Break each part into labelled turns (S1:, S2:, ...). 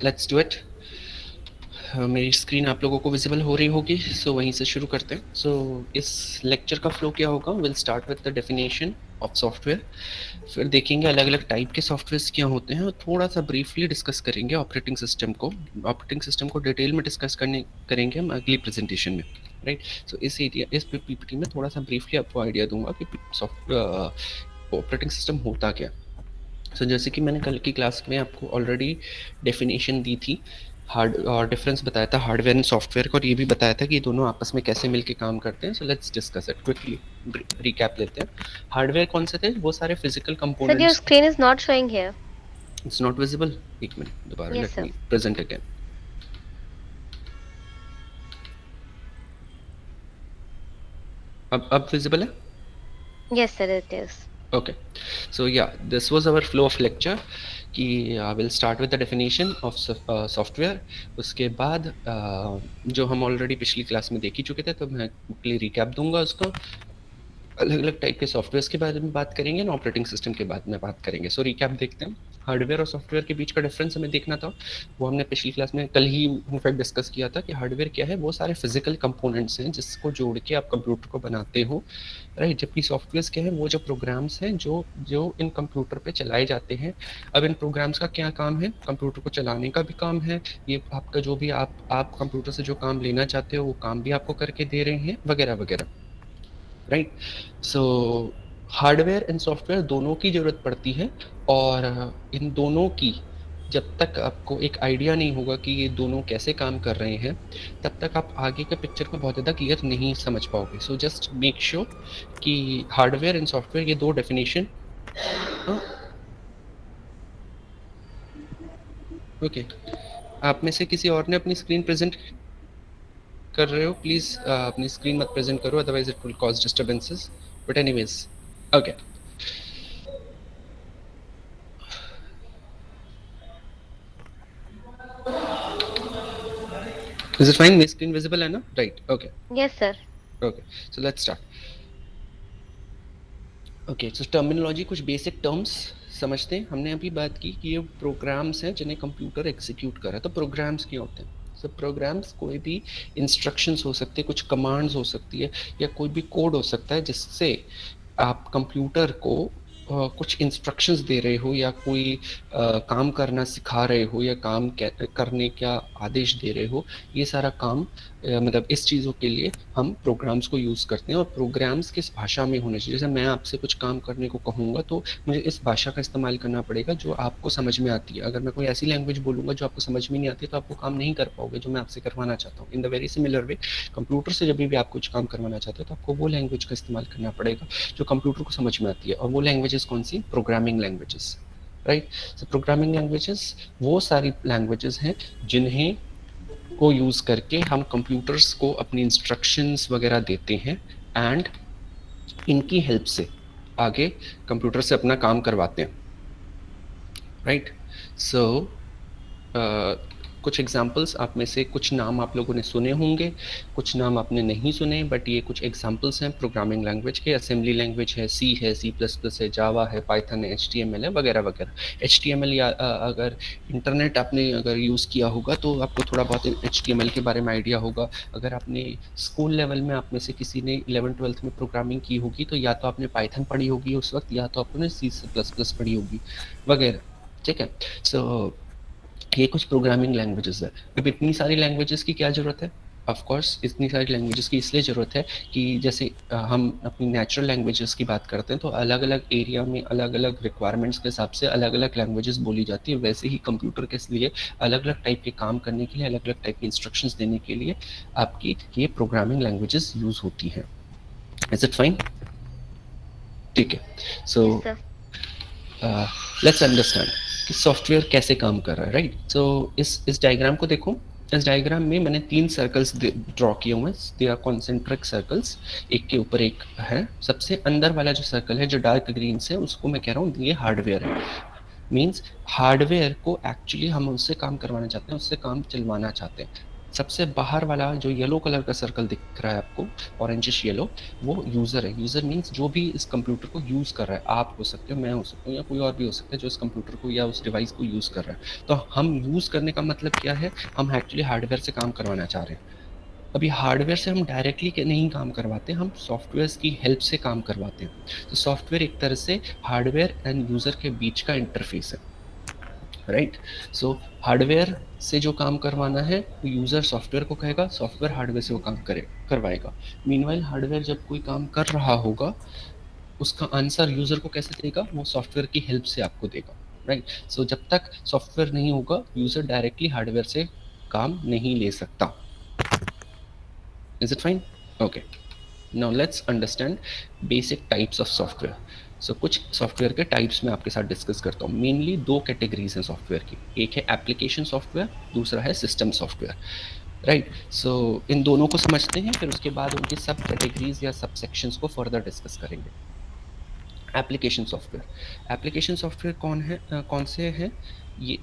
S1: Let's do it. मेरी screen आप लोगों को विजिबल हो रही होगी, सो वहीं से शुरू करते हैं। सो इस लेक्चर का फ्लो क्या होगा, will start with the definition of software, फिर देखेंगे अलग अलग टाइप के सॉफ्टवेयर्स क्या होते हैं और थोड़ा सा ब्रीफली डिस्कस करेंगे ऑपरेटिंग सिस्टम को। ऑपरेटिंग सिस्टम को डिटेल में डिस्कस करेंगे हम अगली प्रेजेंटेशन में, राइट। सो इस पीपीटी में थोड़ा सा ब्रीफली आपको आइडिया दूंगा कि सॉफ्टवेयर ऑपरेटिंग सिस्टम होता क्या। जैसे कि मैंने कल की क्लास में आपको ऑलरेडी डेफिनेशन दी थी, हार्ड और डिफरेंस बताया था हार्डवेयर एंड सॉफ्टवेयर का, और ये भी बताया था कि ये दोनों आपस में कैसे मिलके काम करते हैं। So let's discuss it quickly, recap लेते हैं। हार्डवेयर कौन से थे, वो सारे physical
S2: Sir, your
S1: components.
S2: screen is not showing here.
S1: It's not visible, एक मिनट दोबारा,
S2: Yes,
S1: लेट
S2: sir.
S1: मी प्रेजेंट अगेन। अब विजिबल है?
S2: Yes, sir, it is.
S1: Okay, so yeah, this was our flow of lecture कि will start with the definition of software. उसके बाद जो हम already पिछली क्लास में देख ही चुके थे, तो मैं क्विकली रिकैप दूंगा उसका। अलग अलग टाइप के सॉफ्टवेयर्स के बारे में बात करेंगे ना, ऑपरेटिंग सिस्टम के बारे में बात करेंगे। सो रिकैप देखते हैं। हार्डवेयर और सॉफ्टवेयर के बीच का डिफरेंस हमें देखना था, वो हमने पिछली क्लास में कल ही इनफैक्ट डिस्कस किया था कि हार्डवेयर क्या है, वो सारे फिजिकल कंपोनेंट्स हैं जिसको जोड़ के आप कंप्यूटर को बनाते हो, राइट। जबकि सॉफ्टवेयर क्या है, वो जो प्रोग्राम्स हैं जो जो इन कंप्यूटर पे चलाए जाते हैं। अब इन प्रोग्राम्स का क्या काम है, कंप्यूटर को चलाने का भी काम है, ये आपका जो भी आप कंप्यूटर से जो काम लेना चाहते हो वो काम भी आपको करके दे रहे हैं, वगैरह वगैरह, right. So hardware and software दोनों की ज़रूरत पड़ती है, और इन दोनों की जब तक आपको एक आइडिया नहीं होगा कि ये दोनों कैसे काम कर रहे हैं, तब तक आप आगे के पिक्चर को बहुत ज़्यादा क्लियर नहीं समझ पाओगे। सो जस्ट मेक श्योर कि हार्डवेयर एंड सॉफ्टवेयर, ये दो डेफिनेशन। ओके, आप में से किसी और ने अपनी स्क्रीन प्रेजेंट कर रहे हो, प्लीज़ अपनी स्क्रीन मत प्रेजेंट करो, otherwise it will cause disturbances. But anyways, okay, is it fine? मेरी स्क्रीन विजिबल है ना? Right, okay.
S2: Yes, sir.
S1: Okay, so let's start. Okay, so terminology, कुछ बेसिक टर्म्स समझते हैं। हमने अभी बात की कि ये प्रोग्राम्स हैं जिन्हें कंप्यूटर एग्जीक्यूट कर रहा है। तो प्रोग्राम्स क्या होते हैं? सब प्रोग्राम्स कोई भी इंस्ट्रक्शंस हो सकती है, कुछ कमांड्स हो सकती है, या कोई भी कोड हो सकता है जिससे आप कंप्यूटर को कुछ इंस्ट्रक्शंस दे रहे हो, या कोई काम करना सिखा रहे हो, या काम करने का आदेश दे रहे हो। ये सारा काम मतलब इस चीज़ों के लिए हम प्रोग्राम्स को यूज़ करते हैं, और प्रोग्राम्स किस भाषा में होने चाहिए। जैसे मैं आपसे कुछ काम करने को कहूँगा तो मुझे इस भाषा का इस्तेमाल करना पड़ेगा जो आपको समझ में आती है। अगर मैं कोई ऐसी लैंग्वेज बोलूँगा जो आपको समझ में नहीं आती, तो आप वो काम नहीं कर पाओगे जो मैं आपसे करवाना चाहता हूँ। In the very similar way, computer से जब भी आप कुछ काम करवाना चाहते हो तो आपको वो लैंग्वेज का इस्तेमाल करना पड़ेगा जो कंप्यूटर को समझ में आती है। और वो लैंग्वेजेस कौन सी? Programming languages, right. So programming languages वो सारी लैंग्वेजेस हैं जिन्हें को यूज़ करके हम कंप्यूटर्स को अपनी इंस्ट्रक्शंस वगैरह देते हैं, एंड इनकी हेल्प से आगे कंप्यूटर से अपना काम करवाते हैं, राइट। सो कुछ एग्जांपल्स, आप में से कुछ नाम आप लोगों ने सुने होंगे, कुछ नाम आपने नहीं सुने, बट ये कुछ एग्जांपल्स हैं प्रोग्रामिंग लैंग्वेज के। असेंबली लैंग्वेज है, सी है, सी प्लस प्लस है, जावा है, पाइथन है, एच टी एम एल है, वगैरह वगैरह। एच टी एम एल, या अगर इंटरनेट आपने अगर यूज़ किया होगा तो आपको थोड़ा बहुत एच टी एम एल के बारे में आइडिया होगा। अगर आपने स्कूल लेवल में, आप में से किसी ने 11th-12th में प्रोग्रामिंग की होगी, तो या तो आपने पाइथन पढ़ी होगी उस वक्त, या तो आपने सी प्लस प्लस पढ़ी होगी, वगैरह, ठीक है। सो ये कुछ प्रोग्रामिंग लैंग्वेजेस है। अब इतनी सारी लैंग्वेजेस की क्या ज़रूरत है? ऑफ कोर्स इतनी सारी लैंग्वेजेस की इसलिए ज़रूरत है कि जैसे हम अपनी नेचुरल लैंग्वेजेस की बात करते हैं तो अलग अलग एरिया में अलग अलग रिक्वायरमेंट्स के हिसाब से अलग अलग लैंग्वेजेस बोली जाती है। वैसे ही कंप्यूटर के लिए अलग अलग टाइप के काम करने के लिए, अलग अलग टाइप के इंस्ट्रक्शंस देने के लिए आपकी ये प्रोग्रामिंग लैंग्वेजेस यूज़ होती हैं। Is it fine? ठीक है। सो
S2: Yes, sir.
S1: लेट्स अंडरस्टैंड कि सॉफ्टवेयर कैसे काम कर रहा है, राइट। सो इस डायग्राम को देखो। इस डायग्राम में मैंने 3 सर्कल्स ड्रॉ किए हुए हैं। दे आर कॉन्सेंट्रिक सर्कल्स, एक के ऊपर एक है। सबसे अंदर वाला जो सर्कल है जो डार्क ग्रीन से, उसको मैं कह रहा हूँ ये हार्डवेयर है। मीन्स हार्डवेयर को एक्चुअली हम उससे काम करवाना चाहते हैं, उससे काम चलवाना चाहते हैं। सबसे बाहर वाला जो येलो कलर का सर्कल दिख रहा है आपको, ऑरेंजिश येलो, वो यूज़र है। यूज़र मीन्स जो भी इस कंप्यूटर को यूज़ कर रहा है, आप हो सकते हो, मैं हो सकता हूँ, या कोई और भी हो सकता है जो इस कंप्यूटर को या उस डिवाइस को यूज़ कर रहा है। तो हम यूज़ करने का मतलब क्या है, हम एक्चुअली हार्डवेयर से काम करवाना चाह रहे हैं। अभी हार्डवेयर से हम डायरेक्टली नहीं काम करवाते, हम सॉफ्टवेयर की हेल्प से काम करवाते हैं। तो सॉफ्टवेयर एक तरह से हार्डवेयर एंड यूज़र के बीच का इंटरफेस है, राइट। सो हार्डवेयर से जो काम करवाना है वो यूज़र सॉफ्टवेयर को कहेगा, सॉफ्टवेयर हार्डवेयर से वो काम करवाएगा। मीनवाइल हार्डवेयर जब कोई काम कर रहा होगा, उसका आंसर यूज़र को कैसे देगा, वो सॉफ्टवेयर की हेल्प से आपको देगा, राइट। सो जब तक सॉफ्टवेयर नहीं होगा, यूज़र डायरेक्टली हार्डवेयर से काम नहीं ले सकता। Is it fine? Okay. Now let's understand basic types of software. So कुछ सॉफ्टवेयर के टाइप्स में आपके साथ डिस्कस करता हूँ। मेनली दो कैटेगरीज हैं सॉफ्टवेयर की, एक है एप्लीकेशन सॉफ्टवेयर, दूसरा है सिस्टम सॉफ्टवेयर, राइट। सो इन दोनों को समझते हैं, फिर उसके बाद उनकी सब कैटेगरीज या सब सेक्शंस को फर्दर डिस्कस करेंगे। एप्लीकेशन सॉफ्टवेयर, एप्लीकेशन सॉफ्टवेयर कौन से हैं ये,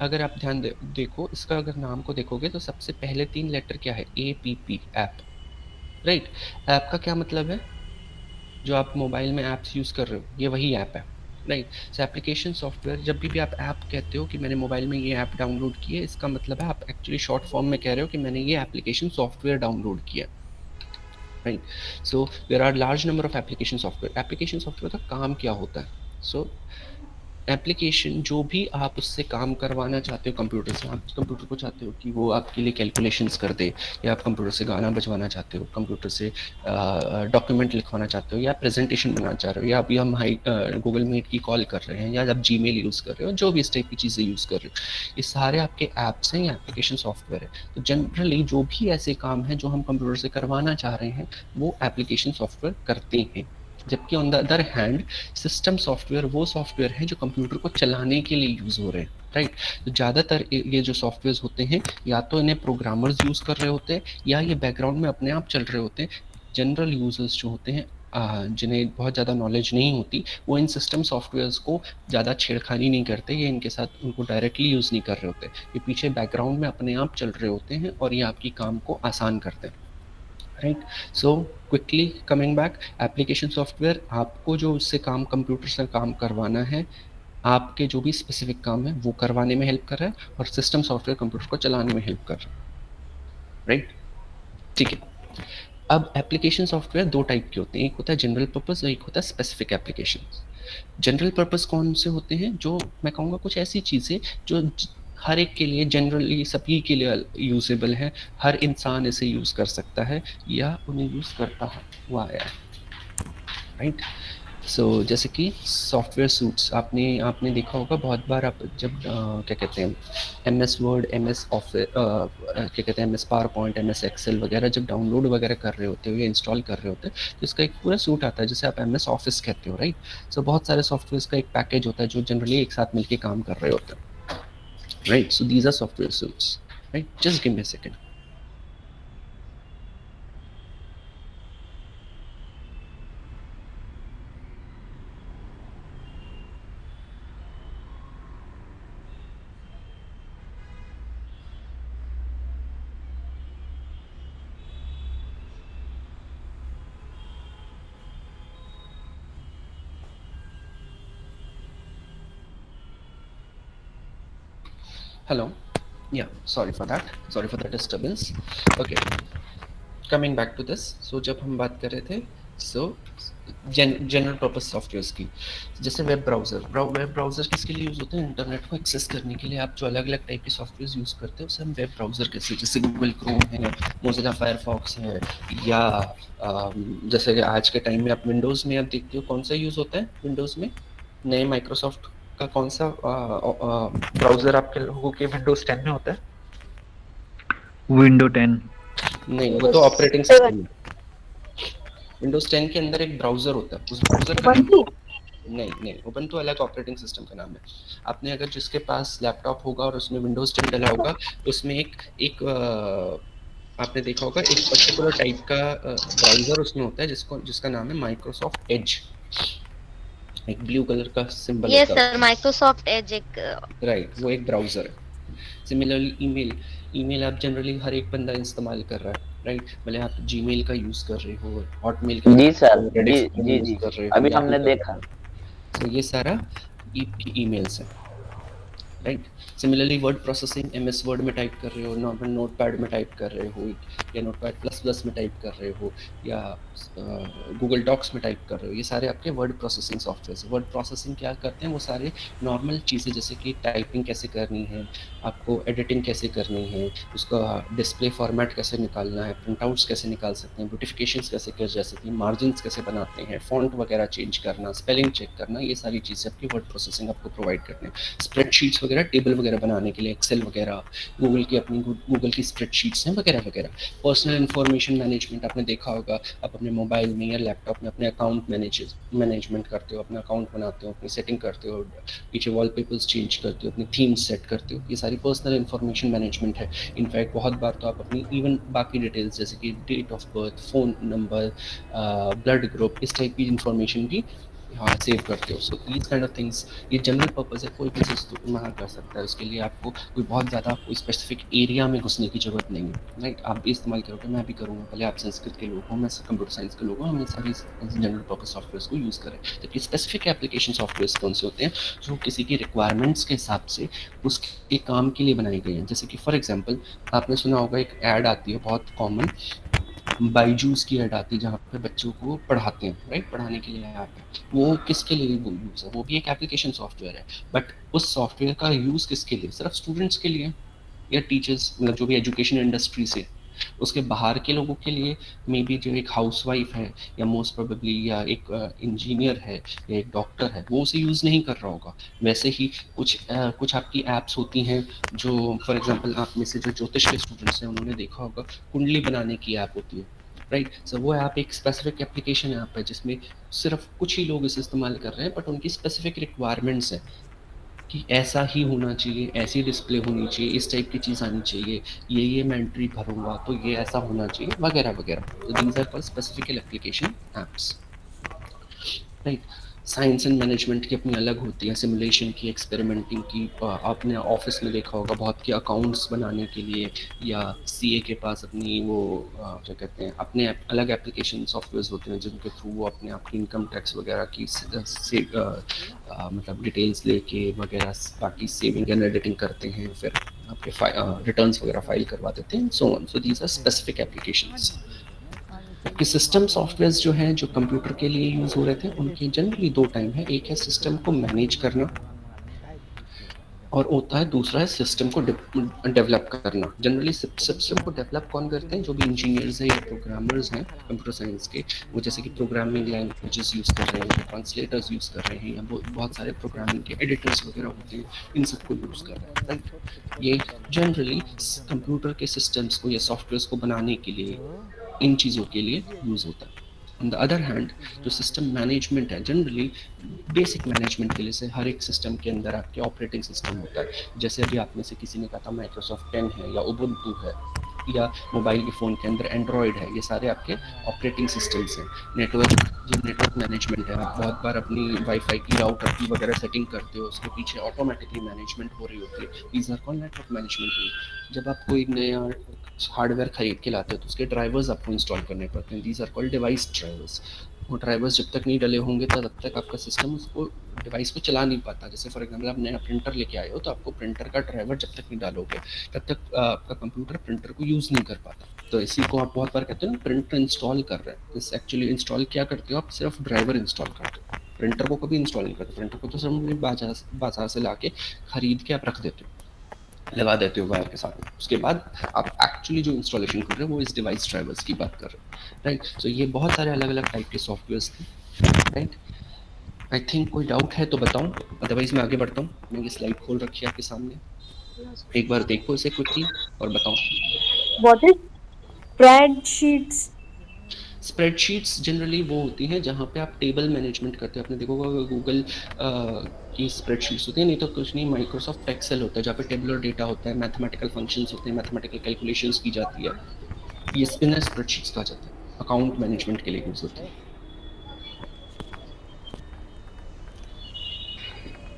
S1: अगर आप ध्यान देखो, इसका अगर नाम को देखोगे तो सबसे पहले 3 लेटर क्या है, APP, ऐप, राइट। ऐप का क्या मतलब है, जो आप मोबाइल में ऐप्स यूज़ कर रहे हो, ये वही ऐप है, राइट। सो एप्लीकेशन सॉफ्टवेयर, जब भी आप ऐप कहते हो कि मैंने मोबाइल में ये ऐप डाउनलोड की है, इसका मतलब है आप एक्चुअली शॉर्ट फॉर्म में कह रहे हो कि मैंने ये एप्लीकेशन सॉफ्टवेयर डाउनलोड किया, right. So there are large number of application software. Application software का काम क्या होता है, सो एप्लीकेशन जो भी आप उससे काम करवाना चाहते हो कंप्यूटर से, आप कंप्यूटर को चाहते हो कि वो आपके लिए कैलकुलेशंस कर दे, या आप कंप्यूटर से गाना बजवाना चाहते हो, कंप्यूटर से डॉक्यूमेंट लिखवाना चाहते हो, या प्रेजेंटेशन बनाना चाह रहे हो, या अभी हम गूगल मीट की कॉल कर रहे हैं, या आप जीमेल यूज़ कर रहे हो, जो भी इस टाइप की चीज़ें यूज़ कर रहे हो, ये सारे आपके ऐप्स हैं या एप्लीकेशन सॉफ्टवेयर है। तो जनरली जो भी ऐसे काम हैं जो हम कंप्यूटर से करवाना चाह रहे हैं, वो एप्लीकेशन सॉफ्टवेयर करते हैं। जबकि on the other hand system software वो सॉफ्टवेयर है जो कंप्यूटर को चलाने के लिए यूज़ हो रहे हैं, राइट। तो ज़्यादातर ये जो सॉफ्टवेयर होते हैं, या तो इन्हें प्रोग्रामर्स यूज़ कर रहे होते हैं, या ये बैकग्राउंड में अपने आप चल रहे होते हैं। जनरल यूजर्स जो होते हैं, जिन्हें बहुत ज़्यादा नॉलेज नहीं होती, वो इन सिस्टम सॉफ्टवेयर्स को ज़्यादा छेड़खानी नहीं करते, ये इनके साथ उनको डायरेक्टली यूज़ नहीं कर रहे होते, ये पीछे बैकग्राउंड में अपने आप चल रहे होते हैं और ये आपकी काम को आसान करते हैं, right. So quickly coming back, application software आपको जो उससे काम, कंप्यूटर से काम करवाना है, आपके जो भी स्पेसिफिक काम है वो करवाने में हेल्प कर रहा है, और सिस्टम सॉफ्टवेयर कंप्यूटर को चलाने में हेल्प कर रहा है, राइट। ठीक है। अब एप्लीकेशन सॉफ्टवेयर दो टाइप के होते हैं, एक होता है जनरल पर्पस और एक होता है स्पेसिफिक एप्लीकेशन। जनरल पर्पस कौन से होते हैं, जो मैं कहूँगा कुछ ऐसी चीज़ें जो हर एक के लिए, जनरली सभी के लिए यूजेबल है, हर इंसान इसे यूज़ कर सकता है या उन्हें यूज़ करता है, वो आया है, राइट। सो जैसे कि सॉफ्टवेयर सूट्स, आपने देखा होगा बहुत बार, आप जब क्या कहते हैं, MS वर्ड, MS ऑफिस, क्या कहते हैं, MS power point, MS excel वगैरह जब डाउनलोड वगैरह कर रहे होते हो या इंस्टॉल कर रहे होते हैं, तो इसका एक पूरा सूट आता है जिसे आप MS ऑफिस कहते हो, राइट। सो बहुत सारे सॉफ्टवेयर का एक पैकेज होता है जो जनरली एक साथ मिलकर काम कर रहे होते हैं, right. So these are software suites, right. Just give me a second. Hello. Yeah, sorry for that. Sorry for the disturbance. Okay, coming back to this. So जब हम बात कर रहे थे, so जनरल पर्पस सॉफ्टवेयर्स की, जैसे web browser किसके लिए यूज़ होते हैं, इंटरनेट को एक्सेस करने के लिए। आप जो अलग अलग टाइप के सॉफ्टवेयर यूज़ करते हो उसे हम वेब ब्राउज़र कहते हैं, जैसे गूगल क्रोम है, मोजिला फायरफॉक्स है, या जैसे आज के टाइम में आप विंडोज़ में आप देखते हो कौन सा यूज़ होता है, विंडोज़ में नए माइक्रोसॉफ्ट का कौन सा ब्राउज़र आपके लोगों के विंडोज़ 10 में होता है?
S3: विंडो 10
S1: नहीं, वो तो ऑपरेटिंग सिस्टम है। विंडोज 10 के अंदर एक ब्राउजर होता है, उस ब्राउजर का नाम नहीं, उबंटू अलग ऑपरेटिंग सिस्टम का नाम है। आपने अगर जिसके पास लैपटॉप होगा और उसमें विंडोज 10 डला होगा, उसमें एक आपने देखा होगा एक पर्टिकुलर टाइप का ब्राउजर उसमें होता है जिसका नाम है माइक्रोसॉफ्ट एज। एक ब्लू कलर का सिंबल
S2: यस
S1: होता है।
S2: सर, माइक्रोसॉफ्ट एज एक
S1: राइट, वो एक ब्राउजर है। सिमिलरली ईमेल आप जनरली हर एक बंदा इस्तेमाल कर रहा है, राइट? भले आप जीमेल का यूज़ कर रहे हो, हॉटमेल का
S4: जी सर,
S1: रेडिट
S4: जी
S1: यूज़
S4: जी,
S1: कर रहे हो,
S4: अभी
S1: याहू
S4: हमने
S1: का कर
S4: देखा।
S1: रहे हो, तो ये सारा ईमेल्स है, right? Similarly word processing, MS word में टाइप कर रहे हो, नॉर्मल नोटपैड में टाइप कर रहे हो, या नोटपैड प्लस प्लस में टाइप कर रहे हो, या गूगल डॉक्स में टाइप कर रहे हो, ये सारे आपके वर्ड प्रोसेसिंग सॉफ्टवेयर है। वर्ड प्रोसेसिंग क्या करते हैं, वो सारे नॉर्मल चीज़ें जैसे कि टाइपिंग कैसे करनी है, आपको एडिटिंग कैसे करनी है, उसका डिस्प्ले फॉर्मेट कैसे निकालना है, प्रिंटआउट्स कैसे निकाल सकते हैं, नोटिफिकेशंस कैसे कर जा सकती हैं, मार्जिन्स कैसे बनाते हैं, फॉन्ट वगैरह चेंज करना, स्पेलिंग चेक करना, ये सारी चीज़ें आपकी वर्ड प्रोसेसिंग आपको प्रोवाइड करते हैं। स्प्रेडशीट्स वगैरह, टेबल वगैरह बनाने के लिए, एक्सेल वगैरह, गूगल की अपनी गूगल की स्प्रेडशीट्स हैं वगैरह वगैरह। पर्सनल इन्फॉर्मेशन मैनेजमेंट आपने देखा होगा, आप अपने मोबाइल में या लैपटॉप में अपने अकाउंट मैनेजमेंट करते हो, अपना अकाउंट बनाते हो, अपनी सेटिंग करते हो, पीछे वॉलपेपर्स चेंज करते हो, अपनी थीम्स सेट करते हो, ये सारी पर्सनल इन्फॉर्मेशन मैनेजमेंट है। इनफैक्ट बहुत बार तो आप अपनी इवन बाकी डिटेल्स जैसे कि date of birth, phone number, blood group, इस टाइप की इन्फॉर्मेशन भी हाँ सेव करते हो। So these kind of things, ये जनरल पर्पस है, कोई भी वहाँ कर सकता है। उसके लिए आपको कोई बहुत ज़्यादा कोई स्पेसिफिक एरिया में घुसने की ज़रूरत नहीं है, राइट? आप भी इस्तेमाल करोगे, मैं भी करूँगा, भले आप संस्कृत के लोग हो, मैं कंप्यूटर साइंस के लोग हूँ, हम ये सारी जनरल पर्पस सॉफ्टवेयर को यूज़ करें। जबकि स्पेसिफिक एप्लीकेशन सॉफ्टवेयर कौन से होते हैं, जो किसी की रिक्वायरमेंट्स के हिसाब से उसके काम के लिए बनाए गए हैं। जैसे कि फॉर एग्जाम्पल आपने सुना होगा, एक ऐड आती है बहुत कॉमन, बायजूस की ऐड आती है जहाँ पे बच्चों को पढ़ाते हैं, राइट? पढ़ाने के लिए ऐप है, वो किसके लिए वो यूज़ है? वो भी एक एप्लीकेशन सॉफ्टवेयर है, बट उस सॉफ्टवेयर का यूज़ किसके लिए? सिर्फ स्टूडेंट्स के लिए या टीचर्स, मतलब जो भी एजुकेशन इंडस्ट्री से। उसके बाहर के लोगों के लिए मे बी जो एक हाउसवाइफ है, या मोस्ट प्रोबेबली या एक इंजीनियर है, या एक डॉक्टर है, वो उसे यूज़ नहीं कर रहा होगा। वैसे ही कुछ आपकी ऐप्स होती हैं जो फॉर एग्जांपल आप में से जो ज्योतिष के स्टूडेंट्स हैं उन्होंने देखा होगा, कुंडली बनाने की ऐप होती है, राइट? सो वो ऐप एक स्पेसिफिक एप्लीकेशन ऐप है जिसमें सिर्फ कुछ ही लोग इसे इस्तेमाल कर रहे हैं, बट उनकी स्पेसिफिक रिक्वायरमेंट्स हैं कि ऐसा ही होना चाहिए, ऐसी डिस्प्ले होनी चाहिए, इस टाइप की चीज़ आनी चाहिए, ये मैं एंट्री भरूँगा तो ये ऐसा होना चाहिए, वगैरह वगैरह। तो these are called specific application apps, right? Science and management की अपनी अलग होती है, सिमुलेशन की, एक्सपेरिमेंटिंग की। आपने ऑफिस में देखा होगा बहुत के अकाउंट्स बनाने के लिए, या सीए के पास अपनी वो क्या कहते हैं, अपने अलग एप्लीकेशन सॉफ्टवेयर होते हैं जिनके थ्रू वो अपने आपकी इनकम टैक्स वगैरह की मतलब डिटेल्स लेके वगैरह बाकी सेविंग एंड एडिटिंग करते हैं, फिर आपके रिटर्न्स वगैरह फाइल करवा देते हैं, so on. So these are specific applications. कि सिस्टम सॉफ्टवेयर्स जो हैं जो कंप्यूटर के लिए यूज़ हो रहे थे, उनके जनरली दो टाइम है, एक है सिस्टम को मैनेज करना, और होता है दूसरा है सिस्टम को डेवलप करना। जनरली सिस्टम को डेवलप कौन करते हैं? जो भी इंजीनियर्स हैं या प्रोग्रामर्स हैं कंप्यूटर साइंस के, वो जैसे कि प्रोग्रामिंग लैंग्वेजेस यूज़ कर रहे हैं, ट्रांसलेटर्स यूज़ कर रहे हैं, या बहुत सारे प्रोग्रामिंग के एडिटर्स वगैरह होते हैं, इन सबको यूज़ कर रहे हैं, राइट? ये जनरली कंप्यूटर के सिस्टम्स को या सॉफ्टवेयर को बनाने के लिए, इन चीज़ों के लिए यूज़ होता है। ऑन द अदर हैंड जो सिस्टम मैनेजमेंट है, जनरली बेसिक मैनेजमेंट के लिए से हर एक सिस्टम के अंदर आपके ऑपरेटिंग सिस्टम होता है। जैसे अभी आप में से किसी ने कहा था माइक्रोसॉफ्ट 10 है, या उबुंटू है, या मोबाइल के फ़ोन के अंदर एंड्रॉयड है, ये सारे आपके ऑपरेटिंग सिस्टम्स हैं। नेटवर्क मैनेजमेंट है, आप बहुत बार अपनी वाईफाई की राउटर की वगैरह सेटिंग करते हो, उसके पीछे ऑटोमेटिकली मैनेजमेंट हो रही होती है, these are called network management. जब आप कोई नया हार्डवेयर खरीद के लाते हो तो उसके ड्राइवर्स आपको इंस्टॉल करने पड़ते हैं, these are called device drivers. वो ड्राइवर्स जब तक नहीं डले होंगे तब तक आपका सिस्टम उसको डिवाइस को चला नहीं पाता। जैसे फॉर एग्जांपल आप नया प्रिंटर लेके आए हो, तो आपको प्रिंटर का ड्राइवर जब तक नहीं डालोगे तब तक आपका कंप्यूटर प्रिंटर को यूज़ नहीं कर पाता। तो इसी को आप बहुत बार कहते हो ना, प्रिंटर इंस्टॉल कर रहे हैं। इस एक्चुअली इंस्टॉल क्या करते हो, आप सिर्फ ड्राइवर इंस्टॉल करते हो, प्रिंटर को कभी इंस्टॉल नहीं करते। प्रिंटर को तो सिर्फ बाजार से ला के खरीद के आप रख देते हो, लगा देते हो वायर के साथ में। उसके बाद आप एक्चुअली जो इंस्टॉलेशन कर रहे हो वो इस डिवाइस ड्राइवर्स की बात कर रहे हो, राइट? सो ये बहुत सारे अलग अलग टाइप के सॉफ्टवेयर्स थे, राइट? आई थिंक कोई डाउट है तो बताऊं, अदरवाइज मैं आगे बढ़ता हूँ। मैंने ये स्लाइड खोल रखी है आपके सामने, एक बार देखो इसे क्विकली और बताओ।
S5: What is spreadsheets?
S1: Spreadsheets generally वो होती हैं जहाँ पे आप टेबल मैनेजमेंट करते हो। आपने देखा होगा गूगल की स्प्रेडशीट्स होती हैं, नहीं तो कुछ नहीं, माइक्रोसॉफ्ट एक्सेल होता है जहाँ पे टेबुलर डेटा होता है, मैथमेटिकल फंक्शंस होते हैं, मैथमेटिकल कैलकुलेशंस की जाती है, ये इन्हें स्प्रेडशीट्स कहा जाता है, अकाउंट मैनेजमेंट के लिए यूज होती है।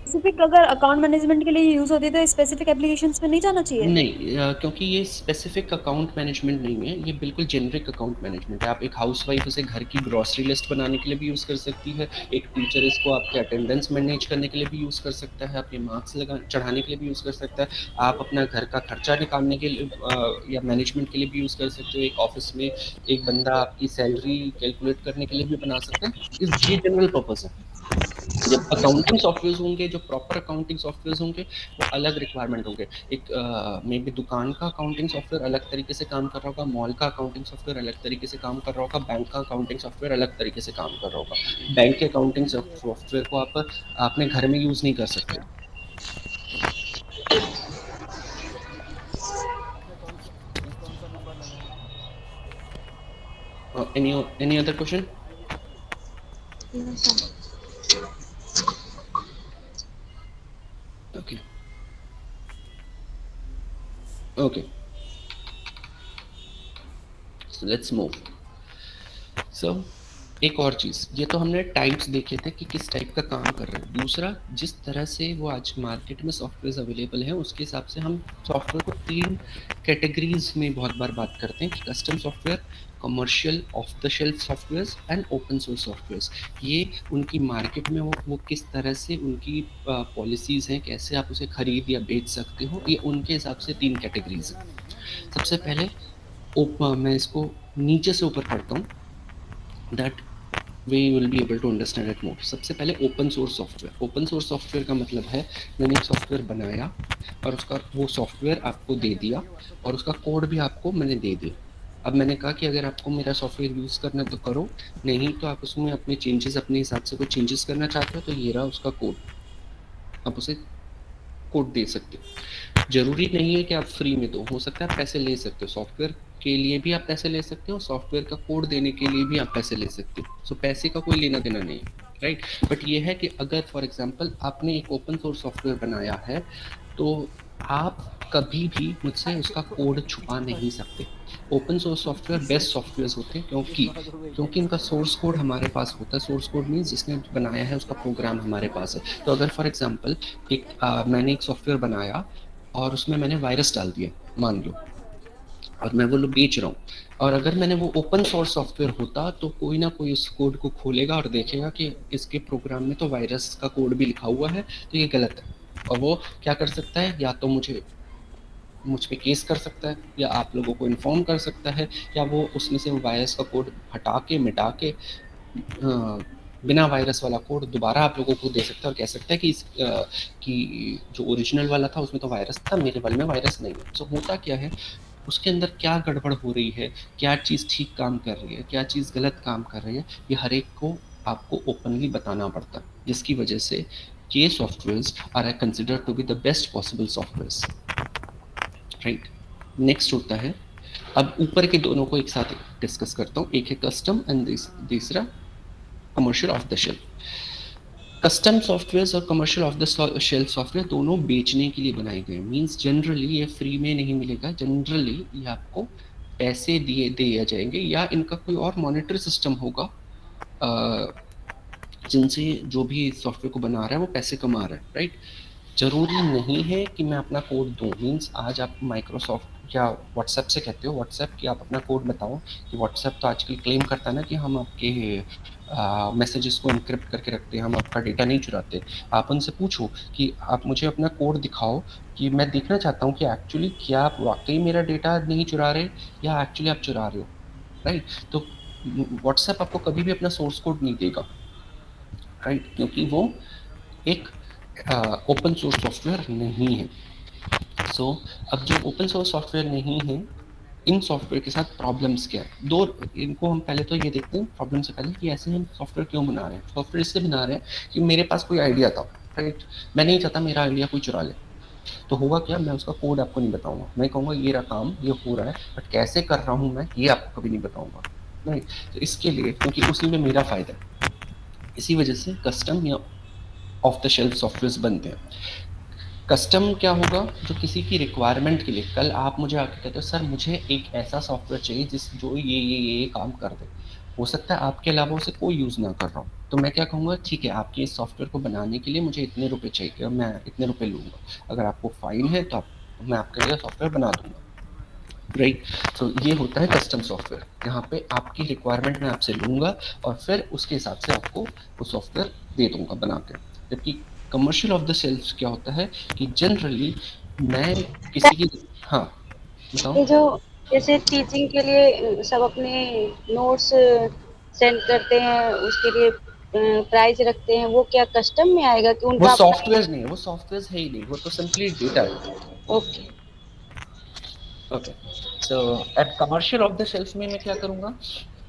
S5: स्पेसिफिक अगर अकाउंट मैनेजमेंट के लिए यूज होती है तो स्पेसिफिक एप्लीकेशंस में नहीं जाना चाहिए?
S1: नहीं, क्योंकि ये स्पेसिफिक अकाउंट मैनेजमेंट नहीं है, ये बिल्कुल जेनरिक अकाउंट मैनेजमेंट है। आप एक हाउसवाइफ उसे घर की ग्रॉसरी लिस्ट बनाने के लिए भी यूज़ कर सकती है, एक टीचर इसको आपके अटेंडेंस मैनेज करने के लिए भी यूज़ कर सकता है, आपके मार्क्स लगा चढ़ाने के लिए भी यूज़ कर सकता है, आप अपना घर का खर्चा निकालने के लिए या मैनेजमेंट के लिए भी यूज़ कर सकते हो। एक ऑफिस में एक बंदा आपकी सैलरी कैलकुलेट करने के लिए भी बना सकता है। ये जनरल पर्पज़ है। जब अकाउंटिंग सॉफ्टवेयर होंगे, जो प्रॉपर अकाउंटिंग सॉफ्टवेयर होंगे, वो अलग रिक्वायरमेंट होंगे। एक मे बी दुकान का अकाउंटिंग सॉफ्टवेयर अलग तरीके से काम कर रहा होगा, मॉल का अकाउंटिंग सॉफ्टवेयर अलग तरीके से काम कर रहा होगा, बैंक का अकाउंटिंग सॉफ्टवेयर अलग तरीके से काम कर रहा होगा। बैंक के अकाउंटिंग सॉफ्टवेयर को आप अपने घर में यूज़ नहीं कर सकते। Any other question? Okay okay, so let's move. So एक और चीज़, ये तो हमने टाइप्स देखे थे कि किस टाइप का काम कर रहे हैं। दूसरा, जिस तरह से वो आज मार्केट में सॉफ्टवेयर अवेलेबल हैं, उसके हिसाब से हम सॉफ्टवेयर को 3 कैटेगरीज में बहुत बार बात करते हैं कि custom software, commercial off the shelf softwares and open source softwares. ये उनकी मार्केट में वो किस तरह से उनकी पॉलिसीज़ हैं, कैसे आप उसे खरीद या बेच सकते हो, ये उनके हिसाब से 3 कैटेगरीज हैं। सबसे पहले मैं इसको नीचे से ऊपर पढ़ता हूँ, that way you will be able to understand it more. सबसे पहले open source software. Open source software का मतलब है मैंने एक सॉफ्टवेयर बनाया और उसका वो सॉफ्टवेयर आपको दे दिया और उसका कोड भी आपको मैंने दे दिया। अब मैंने कहा कि अगर आपको मेरा सॉफ्टवेयर यूज़ करना है तो करो, नहीं तो आप उसमें अपने चेंजेस अपने हिसाब से कोई चेंजेस करना चाहते हो तो ये रहा उसका कोड, आप उसे कोड दे सकते हो। ज़रूरी नहीं है कि आप फ्री में दो, हो सकता है आप पैसे ले सकते हो। सॉफ्टवेयर के लिए भी आप पैसे ले सकते हो, सॉफ्टवेयर का कोड देने के लिए भी आप पैसे ले सकते हो। सो पैसे का कोई लेना देना नहीं है, राइट। बट ये है कि अगर फॉर एग्जांपल आपने एक ओपन सोर्स सॉफ्टवेयर बनाया है तो आप कभी भी मुझसे उसका कोड छुपा नहीं सकते। Open source software best software होते हैं क्योंकि इनका सोर्स कोड हमारे पास होता है। सोर्स कोड मीन्स जिसने बनाया है उसका प्रोग्राम हमारे पास है। तो अगर फॉर एग्जांपल मैंने एक सॉफ्टवेयर बनाया और उसमें मैंने वायरस डाल दिया मान लो, और मैं वो बेच रहा हूँ, और अगर मैंने वो ओपन सोर्स सॉफ्टवेयर होता तो कोई ना कोई उस कोड को खोलेगा और देखेगा कि इसके प्रोग्राम में तो वायरस का कोड भी लिखा हुआ है, तो ये गलत है। और वो क्या कर सकता है, या तो मुझ पे केस कर सकता है, या आप लोगों को इन्फॉर्म कर सकता है, या वो उसमें से वायरस का कोड हटा के मिटा के बिना वायरस वाला कोड दोबारा आप लोगों को दे सकता है और कह सकता है कि जो ओरिजिनल वाला था उसमें तो वायरस था, मेरे वाले में वायरस नहीं है। सो होता क्या है, उसके अंदर क्या गड़बड़ हो रही है, क्या चीज़ ठीक काम कर रही है, क्या चीज़ गलत काम कर रही है, ये हर एक को आपको ओपनली बताना पड़ता है, जिसकी वजह से ये softwares are considered to be the best possible softwares, right. Next होता है, अब ऊपर के दोनों को एक साथ डिस्कस करता हूँ। एक है कस्टम एंड दूसरा commercial off the shelf. Custom software और commercial off the shelf software दोनों बेचने के लिए बनाए गए। मींस जनरली ये फ्री में नहीं मिलेगा, जनरली ये आपको पैसे दिए जाएंगे, या इनका कोई और मॉनिटर सिस्टम होगा जिनसे जो भी सॉफ्टवेयर को बना रहा है वो पैसे कमा रहा है, राइट। ज़रूरी नहीं है कि मैं अपना कोड दूँ। मीन्स आज आप माइक्रोसॉफ्ट या व्हाट्सएप से कहते हो व्हाट्सएप कि आप अपना कोड बताओ, कि व्हाट्सएप तो आजकल क्लेम करता है ना कि हम आपके मैसेजेस को एनक्रिप्ट करके रखते हैं, हम आपका डेटा नहीं चुराते। आप उनसे पूछो कि आप मुझे अपना कोड दिखाओ कि मैं देखना चाहता हूँ कि एक्चुअली क्या आप वाकई मेरा डेटा नहीं चुरा रहे या एक्चुअली आप चुरा रहे हो, राइट। तो व्हाट्सएप आपको कभी भी अपना सोर्स कोड नहीं देगा, राइट, क्योंकि वो एक ओपन सोर्स सॉफ्टवेयर नहीं है। सो अब जो ओपन सोर्स सॉफ्टवेयर नहीं है, इन सॉफ्टवेयर के साथ प्रॉब्लम्स क्या है, दो इनको हम पहले तो ये देखते हैं प्रॉब्लम से पहले कि ऐसे हम सॉफ्टवेयर क्यों बना रहे हैं। सॉफ्टवेयर इससे बना रहे हैं कि मेरे पास कोई आइडिया था, राइट, मैं नहीं चाहता मेरा आइडिया कोई चुरा ले। तो होगा क्या, मैं उसका कोड आपको नहीं बताऊंगा, मैं कहूँगा ये रहा काम, ये हो रहा है, बट कैसे कर रहा हूँ मैं ये आपको कभी नहीं बताऊंगा, राइट। तो इसके लिए, क्योंकि उसी में मेरा फ़ायदा है, इसी वजह से कस्टम या ऑफ द शेल्फ सॉफ्टवेयर बनते हैं। कस्टम क्या होगा, जो किसी की रिक्वायरमेंट के लिए, कल आप मुझे आके कहते हो सर मुझे एक ऐसा सॉफ्टवेयर चाहिए जो ये काम कर दे, हो सकता है आपके अलावा उसे कोई यूज़ ना कर रहा हो, तो मैं क्या कहूँगा, ठीक है आपके इस सॉफ्टवेयर को बनाने के लिए मुझे इतने रुपए चाहिए, मैं इतने रुपए लूँगा, अगर आपको फाइन है तो मैं आपके लिए सॉफ्टवेयर बना दूंगा, राइट। तो ये होता है कस्टम सॉफ्टवेयर, यहाँ पे आपकी रिक्वायरमेंट मैं आपसे लूँगा और फिर उसके हिसाब से आपको वो सॉफ्टवेयर दे दूंगा बना के। जबकि कमर्शियल ऑफ द सेल्फ क्या होता है कि जनरली मैं किसी की, हाँ बताओ।
S4: ये जो जैसे टीचिंग के लिए सब अपने नोट्स सेंड करते हैं, उसके लिए प्राइस रखते हैं, वो क्या कस्टम में आएगा कि
S1: वो
S4: उनका अपना?
S1: सॉफ्टवेयर नहीं है, वो सॉफ्टवेयर है ही नहीं, वो तो सिंपली डेटा है।
S4: Okay.
S1: Okay, so at commercial off the shelf में मैं क्या करूंगा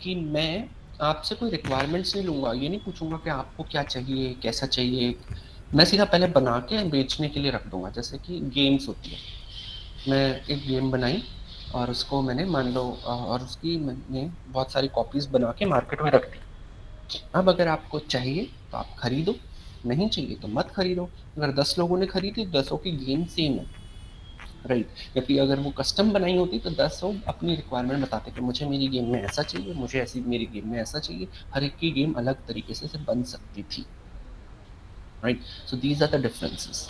S1: कि मैं आपसे कोई रिक्वायरमेंट्स नहीं लूंगा, ये नहीं पूछूंगा कि आपको क्या चाहिए, कैसा चाहिए, मैं सीधा पहले बना के बेचने के लिए रख दूंगा। जैसे कि गेम्स होती है, मैं एक गेम बनाई और उसको मैंने मान लो और उसकी मैंने बहुत सारी कॉपीज बना के मार्केट में रख दी। अब अगर आपको चाहिए तो आप खरीदो, नहीं चाहिए तो मत खरीदो। अगर 10 लोगों ने खरीदी, 10 की गेम सेम है, राइट। जबकि अगर वो कस्टम बनाई होती तो 10 लोग अपनी रिक्वायरमेंट बताते कि मुझे मेरी गेम में ऐसा चाहिए, मुझे ऐसी मेरी गेम में ऐसा चाहिए, हर एक की गेम अलग तरीके से बन सकती थी, right. So these are the differences,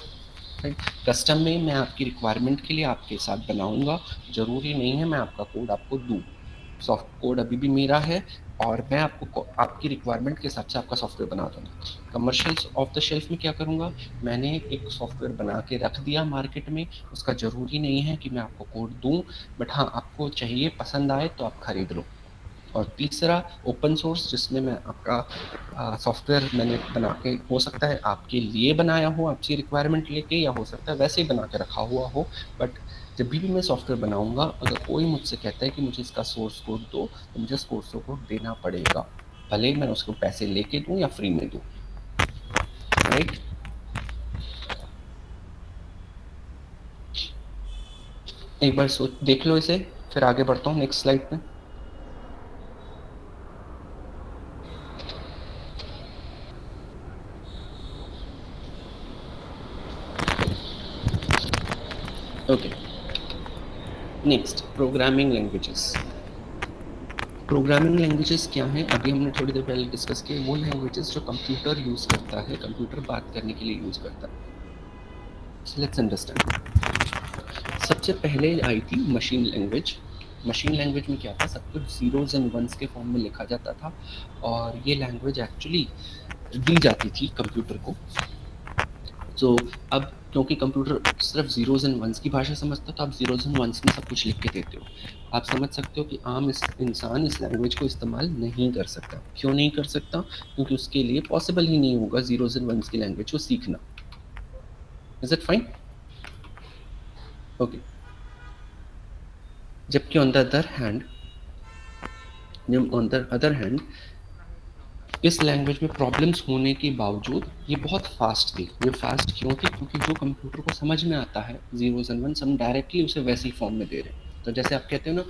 S1: right. Custom में मैं आपकी रिक्वायरमेंट के लिए आपके साथ बनाऊंगा, जरूरी नहीं है मैं आपका कोड आपको दूँ, सॉफ्ट कोड अभी भी मेरा है और मैं आपको आपकी रिक्वायरमेंट के हिसाब से आपका सॉफ्टवेयर बना दूंगा। कमर्शियल ऑफ द शेल्फ में क्या करूंगा, मैंने एक सॉफ्टवेयर बना के रख दिया मार्केट में, उसका जरूरी नहीं है कि मैं आपको कोड दूं, बट हाँ आपको चाहिए, पसंद आए तो आप खरीद लो। और तीसरा ओपन सोर्स, जिसमें मैं आपका सॉफ्टवेयर मैंने बना के, हो सकता है आपके लिए बनाया हो आपकी रिक्वायरमेंट लेके, या हो सकता है वैसे ही बना के रखा हुआ हो, बट जब भी मैं सॉफ्टवेयर बनाऊंगा अगर कोई मुझसे कहता है कि मुझे इसका सोर्स कोड दो तो मुझे सोर्स कोड देना पड़ेगा, भले मैं उसको पैसे लेके दूं या फ्री में दूं, राइट। एक बार सोच देख लो इसे, फिर आगे बढ़ता हूँ नेक्स्ट स्लाइड पे। Okay, next programming languages. Programming languages क्या हैं, अभी हमने थोड़ी देर पहले डिस्कस किए, वो लैंग्वेजेस जो कंप्यूटर यूज करता है, कंप्यूटर बात करने के लिए यूज करता है। Let's understand. सबसे पहले आई थी मशीन लैंग्वेज। मशीन लैंग्वेज में क्या था, सब कुछ जीरोज एंड वंस के फॉर्म में लिखा जाता था और ये लैंग्वेज एक्चुअली दी जाती थी कंप्यूटर को। तो अब क्योंकि कंप्यूटर सिर्फ जीरोज एंड वंस की भाषा समझता, तो आप जीरोज एंड वंस में सब कुछ लिख के देते हो। आप समझ सकते हो कि आम इंसान इस लैंग्वेज को इस्तेमाल नहीं कर सकता। क्यों नहीं कर सकता, क्योंकि उसके लिए पॉसिबल ही नहीं होगा जीरोज एंड वंस की लैंग्वेज को सीखना। Is it fine? ओके। जबकि ऑन द अदर हैंड इस लैंग्वेज में प्रॉब्लम्स होने के बावजूद ये बहुत फास्ट थी। ये फास्ट क्यों थी, क्योंकि जो कंप्यूटर को समझ में आता है जीरोज एंड वंस, हम डायरेक्टली उसे वैसी फॉर्म में दे रहे हैं। तो जैसे आप कहते हो ना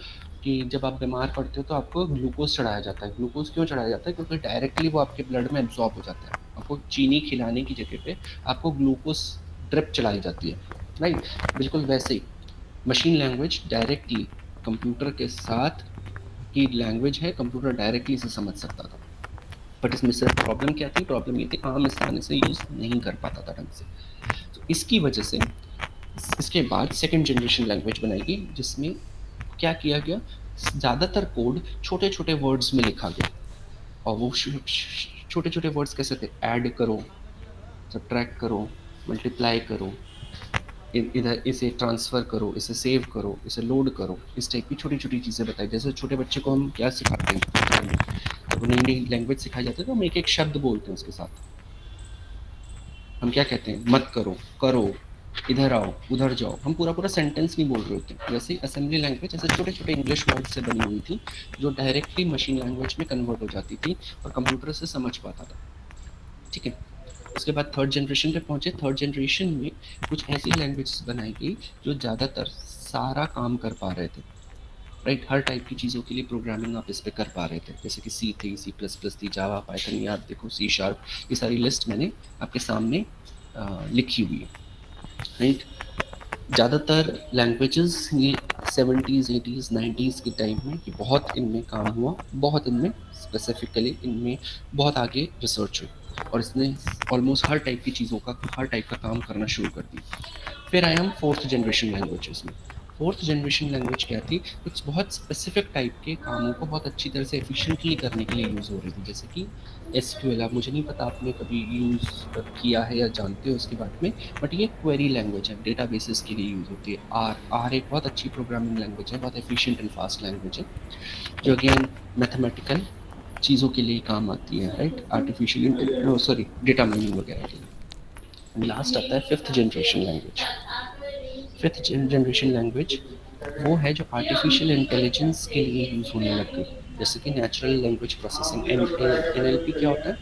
S1: कि जब आप बीमार पड़ते हो तो आपको ग्लूकोज चढ़ाया जाता है। ग्लूकोज क्यों चढ़ाया जाता है, क्योंकि डायरेक्टली वो आपके ब्लड में एब्जॉर्ब हो जाता है। आपको चीनी खिलाने की जगह पे आपको ग्लूकोज ड्रिप चलाई जाती है, राइट। बिल्कुल वैसे ही मशीन लैंग्वेज डायरेक्टली कंप्यूटर के साथ की लैंग्वेज है, कंप्यूटर डायरेक्टली इसे समझ सकता था। बट इसमें सिर्फ प्रॉब्लम क्या थी, प्रॉब्लम ये थी आम इंसान इसे यूज़ नहीं कर पाता था ढंग से। तो इसकी वजह से इसके बाद सेकंड जनरेशन लैंग्वेज बनाई गई, जिसमें क्या किया गया, ज़्यादातर कोड छोटे छोटे वर्ड्स में लिखा गया। और वो छोटे छोटे वर्ड्स कैसे थे, ऐड करो, सब्ट्रैक्ट करो, मल्टीप्लाई करो, इधर इसे ट्रांसफ़र करो, इसे सेव करो, इसे लोड करो, इस टाइप की छोटी छोटी चीज़ें बताई। जैसे छोटे बच्चे को हम क्या सिखाते हैं, जब नई नई लैंग्वेज सिखाई जाती है तो हम एक एक शब्द बोलते हैं उसके साथ। हम क्या कहते हैं, मत करो, करो, इधर आओ, उधर जाओ, हम पूरा पूरा सेंटेंस नहीं बोल रहे होते। वैसे असेंबली लैंग्वेज ऐसे छोटे छोटे इंग्लिश वर्ड से बनी हुई थी जो डायरेक्टली मशीन लैंग्वेज में कन्वर्ट हो जाती थी और कंप्यूटर से समझ पाता था, ठीक है। उसके बाद थर्ड जनरेशन पे पहुंचे। थर्ड जनरेशन में कुछ ऐसी लैंग्वेज बनाई गई जो ज़्यादातर सारा काम कर पा रहे थे, राइट। हर टाइप की चीज़ों के लिए प्रोग्रामिंग आप इस पर कर पा रहे थे, जैसे कि सी थी, C++ थी, जावा, पाइथन, याद देखो, C#। ये सारी लिस्ट मैंने आपके सामने लिखी हुई है, राइट। ज़्यादातर लैंग्वेजेस ये 70s 80s 90s के टाइम में ये बहुत इनमें काम हुआ, बहुत इनमें स्पेसिफिकली इनमें बहुत आगे रिसर्च हुई और इसने ऑलमोस्ट हर टाइप की चीज़ों का हर टाइप का काम करना शुरू कर दिया। फिर आया हम फोर्थ जनरेशन लैंग्वेजेस में। फोर्थ जनरेशन लैंग्वेज क्या थी, कुछ बहुत स्पेसिफिक टाइप के कामों को बहुत अच्छी तरह से एफिशिएंटली करने के लिए यूज़ हो रही थी, जैसे कि एसक्यूएल। अब मुझे नहीं पता आपने कभी यूज़ किया है या जानते हो उसके बारे में, बट ये क्वेरी लैंग्वेज है, डेटाबेसेस के लिए यूज़ होती है। आर एक बहुत अच्छी प्रोग्रामिंग लैंग्वेज है, बहुत एफिशिएंट एंड फास्ट लैंग्वेज है, जो अगेन मैथमेटिकल चीज़ों के लिए काम आती है, राइट, आर्टिफिशियल डेटा माइनिंग वगैरह के लिए। लास्ट आता है fifth generation language. Fifth generation language वो है जो आर्टिफिशियल इंटेलिजेंस के लिए यूज़ होने लग गई, जैसे कि नेचुरल लैंग्वेज प्रोसेसिंग, NLP। क्या होता है,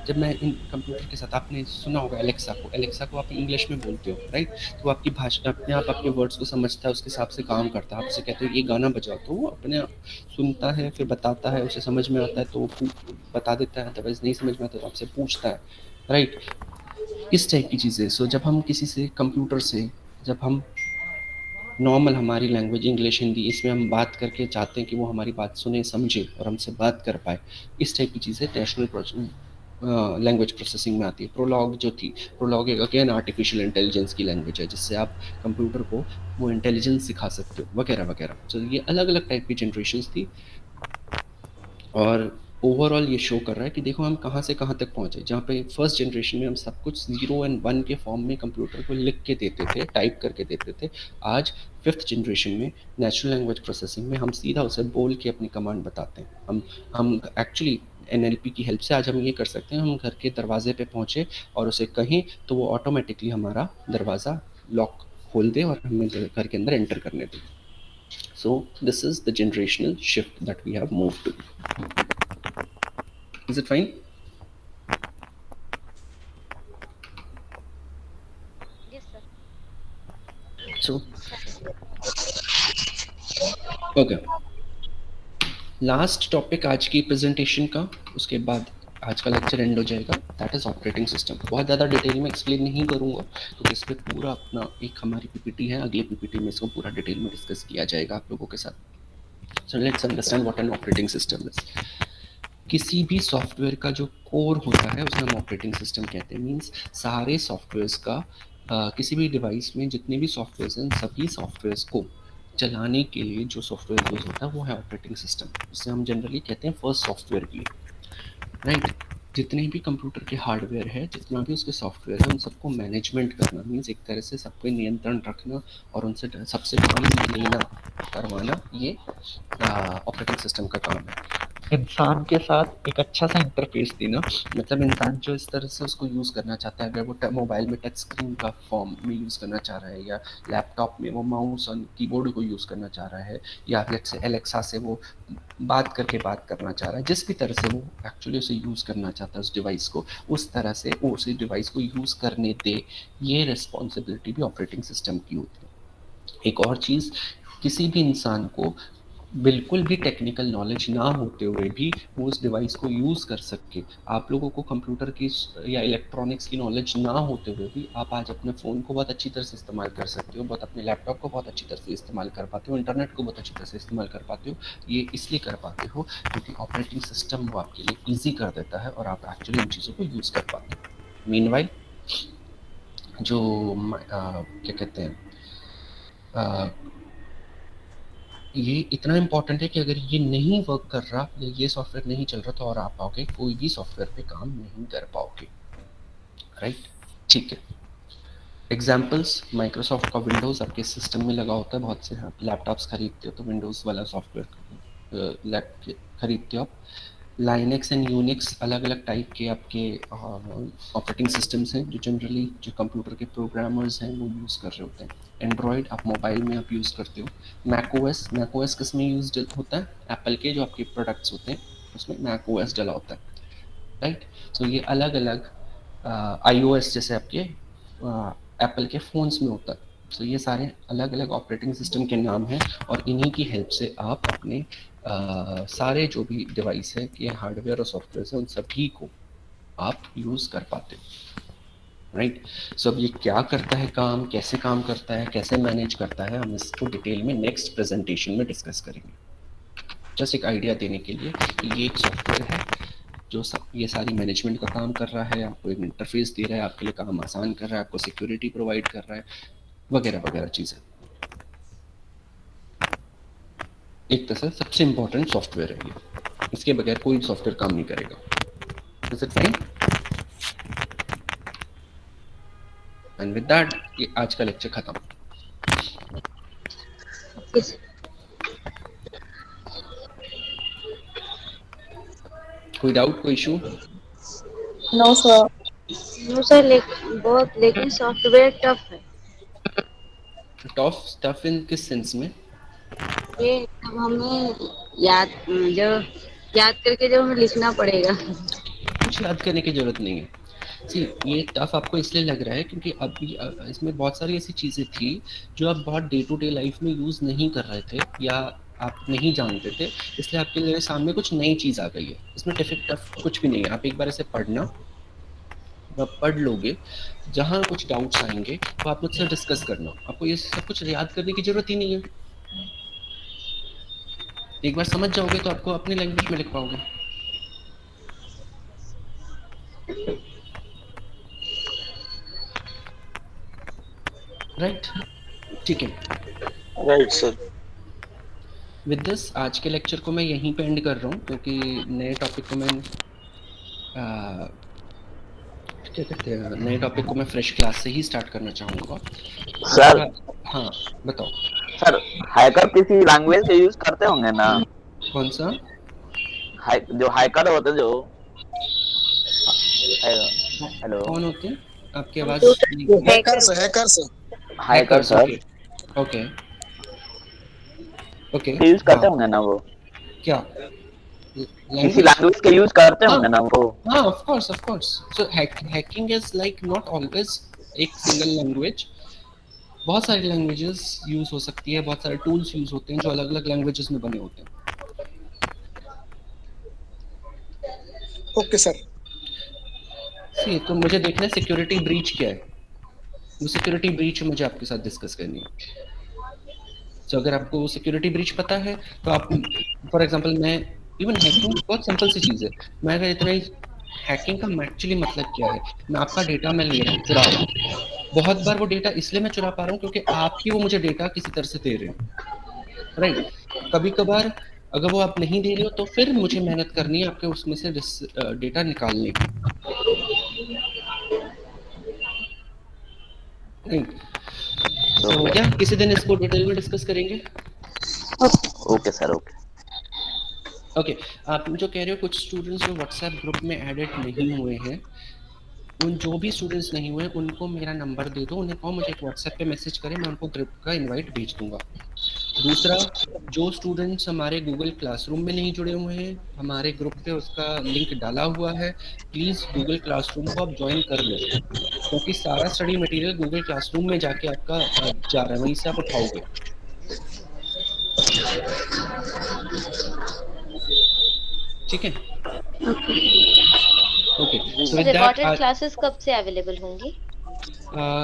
S1: जब मैं इन कंप्यूटर के साथ, आपने सुना होगा एलेक्सा को आप इंग्लिश में बोलते हो, राइट, तो आपकी भाषा अपने आप अपने वर्ड्स को समझता है, उसके हिसाब से काम करता है। आप उसे कहते हो ये गाना बजाओ, तो वो अपने आप सुनता है, फिर बताता है, उसे समझ में आता है तो वो बता देता है, अदरवाइज नहीं समझ में आता तो आपसे पूछता है, राइट, इस टाइप की चीज़ें। सो जब हम किसी से कंप्यूटर से, जब हम नॉर्मल हमारी लैंग्वेज इंग्लिश हिंदी इसमें हम बात करके चाहते हैं कि वो हमारी बात सुने समझे और हमसे बात कर पाए, इस टाइप की चीज़ें नेशनल लैंग्वेज प्रोसेसिंग में आती है। प्रोलॉग जो थी, प्रोलॉग एक अगेन आर्टिफिशियल इंटेलिजेंस की लैंग्वेज है, जिससे आप कंप्यूटर को वो इंटेलिजेंस सिखा सकते हो वगैरह वगैरह। तो ये अलग अलग टाइप की जनरेशन्स थी और ओवरऑल ये शो कर रहा है कि देखो हम कहाँ से कहाँ तक पहुँचे। जहाँ पे फर्स्ट जनरेशन में हम सब कुछ 0 और 1 के फॉर्म में कंप्यूटर को लिख के देते थे, टाइप करके देते थे, आज फिफ्थ जनरेशन में नेचुरल लैंग्वेज प्रोसेसिंग में हम सीधा उसे बोल के अपनी कमांड बताते हैं। हम एक्चुअली NLP की हेल्प से आज हम ये कर सकते हैं, हम घर के दरवाजे पे पहुँचे और उसे कहें तो वो ऑटोमेटिकली हमारा दरवाज़ा लॉक खोल दे और हमें घर के अंदर एंटर करने दे। So this is the generational shift that we have moved to. Is it fine?
S2: Yes, sir.
S1: So, okay. Last topic आज की प्रेजेंटेशन का, उसके बाद आज का लेक्चर एंड हो जाएगा, दैट इज़ ऑपरेटिंग सिस्टम। बहुत ज़्यादा डिटेल में एक्सप्लेन नहीं करूँगा क्योंकि इस पर पूरा अपना एक हमारी PPT है, अगले PPT में इसको पूरा डिटेल में डिस्कस किया जाएगा आप लोगों के साथ। So let's understand what an operating system is. किसी भी सॉफ्टवेयर का जो कोर होता है उसे हम ऑपरेटिंग सिस्टम कहते हैं। मीन्स सारे सॉफ्टवेयर्स का किसी भी डिवाइस में जितने भी सॉफ्टवेयर्स हैं, सभी सॉफ्टवेयर्स को चलाने के लिए जो सॉफ्टवेयर यूज होता है वो है ऑपरेटिंग सिस्टम, जिसे हम जनरली कहते हैं फर्स्ट सॉफ्टवेयर भी, राइट। जितने भी कंप्यूटर के हार्डवेयर है, जितना भी उसके सॉफ्टवेयर है, उन सबको मैनेजमेंट करना, मीन्स एक तरह से सब पे नियंत्रण रखना और उनसे सबसे डिवाइस लेना करवाना, ये ऑपरेटिंग सिस्टम का काम है। इंसान के साथ एक अच्छा सा इंटरफेस देना, मतलब इंसान जो इस तरह से उसको यूज़ करना चाहता है, अगर वो मोबाइल में टच स्क्रीन का फॉर्म में यूज़ करना चाह रहा है या लैपटॉप में वो माउस और कीबोर्ड को यूज़ करना चाह रहा है या लेट्स से एलेक्सा से वो बात करना चाह रहा है, जिस भी तरह से वो एक्चुअली उसे यूज़ करना चाहता है उस डिवाइस को, उस तरह से वो उस डिवाइस को यूज़ करने दे, ये रिस्पॉन्सिबिलिटी भी ऑपरेटिंग सिस्टम की होती है। एक और चीज़, किसी भी इंसान को बिल्कुल भी टेक्निकल नॉलेज ना होते हुए भी वो उस डिवाइस को यूज़ कर सके। आप लोगों को कंप्यूटर की या इलेक्ट्रॉनिक्स की नॉलेज ना होते हुए भी आप आज अपने फ़ोन को बहुत अच्छी तरह से इस्तेमाल कर सकते हो, बहुत अपने लैपटॉप को बहुत अच्छी तरह से इस्तेमाल कर पाते हो, इंटरनेट को बहुत अच्छी तरह से इस्तेमाल कर पाते हो। ये इसलिए कर पाते हो क्योंकि ऑपरेटिंग सिस्टम वो आपके लिए ईजी कर देता है और आप एक्चुअली उन चीज़ों को यूज़ कर पाते हो। मीनवाइल जो क्या कहते हैं, ये इतना इम्पोर्टेंट है कि अगर ये नहीं वर्क कर रहा या ये सॉफ्टवेयर नहीं चल रहा तो और आप पाओगे कोई भी सॉफ्टवेयर पे काम नहीं कर पाओगे, राइट। ठीक है, एग्जाम्पल्स, माइक्रोसॉफ्ट का विंडोज़ आपके सिस्टम में लगा होता है, बहुत से आप लैपटॉप्स खरीदते हो तो विंडोज़ वाला सॉफ्टवेयर खरीदते हो आप। लाइनेक्स एंड यूनिक्स अलग अलग टाइप के आपके ऑपरेटिंग सिस्टम्स हैं जो जनरली जो कंप्यूटर के प्रोग्रामर्स हैं वो यूज़ कर रहे होते हैं। एंड्रॉयड आप मोबाइल में आप यूज़ करते हो। मैक ओएस किस में यूज होता है, एप्पल के जो आपके प्रोडक्ट्स होते हैं उसमें मैक ओएस डला होता है, राइट। तो ये अलग अलग iOS जैसे आपके एप्पल के फ़ोन्स में होता है। तो ये सारे अलग अलग ऑपरेटिंग सिस्टम के नाम हैं और इन्हीं की हेल्प से आप अपने सारे जो भी डिवाइस है कि हार्डवेयर और सॉफ्टवेयर है उन सभी को आप यूज़ कर पाते हो, राइट। सो अब ये क्या करता है काम, कैसे काम करता है, कैसे मैनेज करता है, हम इसको डिटेल में नेक्स्ट प्रेजेंटेशन में डिस्कस करेंगे। जस्ट एक आइडिया देने के लिए कि ये एक सॉफ्टवेयर है जो सब ये सारी मैनेजमेंट का काम कर रहा है, आपको एक इंटरफेस दे रहा है, आपके लिए काम आसान कर रहा है, आपको सिक्योरिटी प्रोवाइड कर रहा है, वगैरह वगैरह चीज़ें। एक तरह से सबसे इम्पोर्टेंट सॉफ्टवेयर है ये, इसके बगैर कोई सॉफ्टवेयर काम नहीं करेगा। Is it fine? And with that ये आज का लेक्चर खत्म।
S4: Yes.
S1: कोई डाउट, कोई issue?
S5: No, sir.
S4: No sir, लेकिन सॉफ्टवेयर टफ है।
S1: टफ इन किस सेंस में?
S4: ये अब हमें याद करके जो हमें लिखना पड़ेगा।
S1: कुछ याद करने की जरूरत नहीं है। सी, ये टफ आपको इसलिए लग रहा है क्योंकि अभी इसमें बहुत सारी ऐसी चीज़ें थी जो आप बहुत डे टू डे लाइफ में यूज़ नहीं कर रहे थे या आप नहीं जानते थे, इसलिए आपके लिए सामने कुछ नई चीज़ आ गई है। इसमें टफ कुछ भी नहीं है। आप एक बार इसे पढ़ना, आप पढ़ लोगे, जहाँ कुछ डाउट्स आएंगे तो आप मुझसे डिस्कस करना। आपको ये सब कुछ याद करने की जरूरत ही नहीं है। एक बार समझ जाओगे तो आपको अपनी लैंग्वेज में लिख पाओगे। राइट? ठीक है,
S6: राइट सर।
S1: विद दिस आज के लेक्चर को मैं यहीं पे एंड कर रहा हूँ क्योंकि नए टॉपिक को मैं क्या कहते हैं, नए टॉपिक को मैं फ्रेश क्लास से ही स्टार्ट करना चाहूँगा।
S6: सर
S1: हाँ बताओ।
S6: सर, हैकर किसी लैंग्वेज के यूज करते होंगे ना?
S1: कौन सा?
S6: जो हैकर होते जो हेलो
S1: कौन होते हैं? आपकी आवाज
S6: hacker sir
S1: okay okay
S6: use करते होंगे ना वो?
S1: क्या
S6: किसी लैंग्वेज के यूज करते होंगे ना वो?
S1: हाँ, of course so hacking is like not always एक सिंगल लैंग्वेज। बहुत सारी लैंग्वेजेस यूज हो सकती है, बहुत सारे टूल्स यूज होते हैं जो अलग अलग लैंग्वेजेस में बने होते हैं।
S7: Okay sir.
S1: सी, तो मुझे देखना है सिक्योरिटी ब्रीच क्या है। वो सिक्योरिटी ब्रीच मुझे आपके साथ डिस्कस करनी है। तो अगर आपको सिक्योरिटी ब्रीच पता है तो आप, फॉर एग्जांपल, मैं इवन हैकिंग बहुत सिंपल सी चीज़ है। मैं अगर इतना ही हैकिंग का एक्चुअली मतलब क्या है, मैं आपका डेटा मैं ले रहा हूँ, चुरा रहा हूँ। बहुत बार वो डेटा इसलिए मैं चुरा पा रहा हूँ क्योंकि आप ही वो मुझे डेटा किसी तरह से दे रहे हो। राइट? कभी कभार अगर वो आप नहीं दे रहे हो तो फिर मुझे मेहनत करनी है आपके उसमें से डेटा निकालने की। तो क्या किसी दिन इसको डिटेल में डिस्कस करेंगे?
S6: Okay sir, okay.
S1: ओके, आप जो कह रहे हो कुछ स्टूडेंट्स जो व्हाट्सएप ग्रुप में एडिट नहीं हुए हैं, उन जो भी स्टूडेंट्स नहीं हुए उनको मेरा नंबर दे दो, उन्हें कहो मुझे एक व्हाट्सएप पे मैसेज करें, मैं उनको ग्रुप का इनवाइट भेज दूंगा। दूसरा, जो स्टूडेंट्स हमारे गूगल क्लासरूम में नहीं जुड़े हुए हैं, हमारे ग्रुप पे उसका लिंक डाला हुआ है, प्लीज़ गूगल क्लासरूम को आप ज्वाइन कर लो क्योंकि सारा स्टडी मटेरियल गूगल क्लासरूम में जाके आपका जा रहा है, वहीं से आप उठाओगे। ठीक है? Okay, so with
S2: recorded
S1: that
S2: classes कब से अवेलेबल होंगी?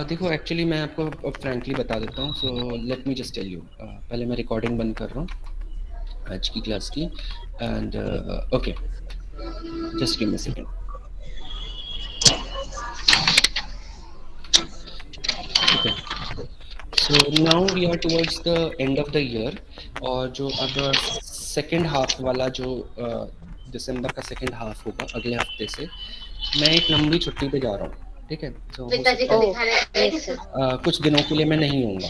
S1: देखो एक्चुअली मैं आपको फ्रैंकली बता देता हूँ, so let me just tell you. पहले मैं रिकॉर्डिंग बंद कर रहा हूँ आज की क्लास की end okay, just give me a second. Okay, so now we are towards the end of the year और जो अब सेकेंड हाफ वाला जो दिसंबर का सेकेंड हाफ होगा अगले हफ्ते से, मैं एक लंबी छुट्टी पे जा रहा हूँ। ठीक है? तो कुछ दिनों के लिए मैं नहीं होऊंगा।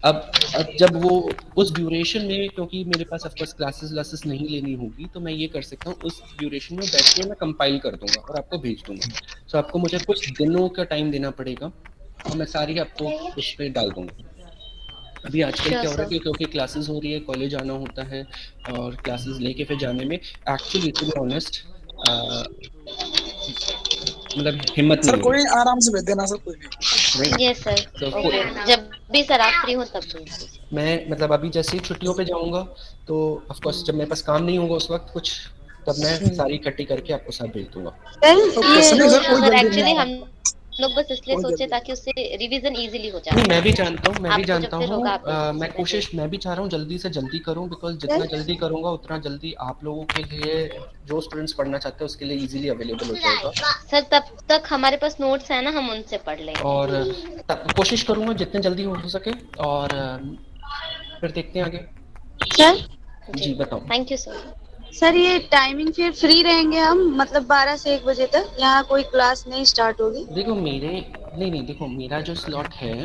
S1: अब जब वो उस ड्यूरेशन में, क्योंकि मेरे पास ऑफ कोर्स क्लासेस नहीं लेनी होगी, तो मैं ये कर सकता हूँ उस ड्यूरेशन में बैठ के मैं कंपाइल कर दूंगा और आपको भेज दूंगा। तो आपको मुझे कुछ दिनों का टाइम देना पड़ेगा और मैं सारी आपको उस पर डाल दूंगा। अभी आजकल क्या हो रहा है कि क्योंकि क्लासेस हो रही है, कॉलेज आना होता है और क्लासेस लेके फिर जाने में एक्चुअली टू बी ऑनेस्ट मतलब हिम्मत
S7: सर
S1: नहीं
S7: कोई आराम से भेज देना सर, कोई नहीं।
S2: यस सर,
S1: तो
S2: ओके, जब भी सर आप फ्री हो तब भेज दीजिए।
S1: मैं मतलब अभी जैसे ही छुट्टियों पे जाऊंगा तो ऑफ कोर्स जब मेरे पास काम नहीं होगा उस वक्त कुछ, तब मैं सारी इकट्ठी करके आपको साथ भेज दूंगा।
S7: ओके सर, नहीं सर कोई
S2: सर
S7: जल्दी
S2: एक्चुअली
S7: नहीं आ
S2: हम लोग बस इसलिए
S7: बहुत
S2: सोचे
S7: जल्दी
S2: ताकि उससे रिवीजन इजीली हो
S1: नहीं,
S2: जाए।
S1: मैं भी जानता हूँ, मैं भी
S2: आपको जब
S1: जानता
S2: फिर
S1: हूँ।
S2: होगा आपको
S1: मैं कोशिश मैं भी चाह रहा हूँ जल्दी से जल्दी करूँ, बिकॉज़ जितना जल्दी करूँगा उतना जल्दी आप लोगों के लिए, जो स्टूडेंट्स पढ़ना चाहते हैं उसके लिए ईज़िली अवेलेबल हो जाएगा।
S2: सर तब तक हमारे पास नोट्स है ना, हम उनसे पढ़ लेंगे।
S1: और कोशिश करूँगा जितने जल्दी हो सके, और फिर देखते हैं आगे।
S4: सर
S1: जी, बताओ।
S2: Thank you sir.
S4: सर ये टाइमिंग फिर फ्री रहेंगे हम, मतलब 12 से 1 बजे तक यहाँ कोई क्लास नहीं स्टार्ट होगी?
S1: देखो मेरे नहीं, देखो मेरा जो स्लॉट है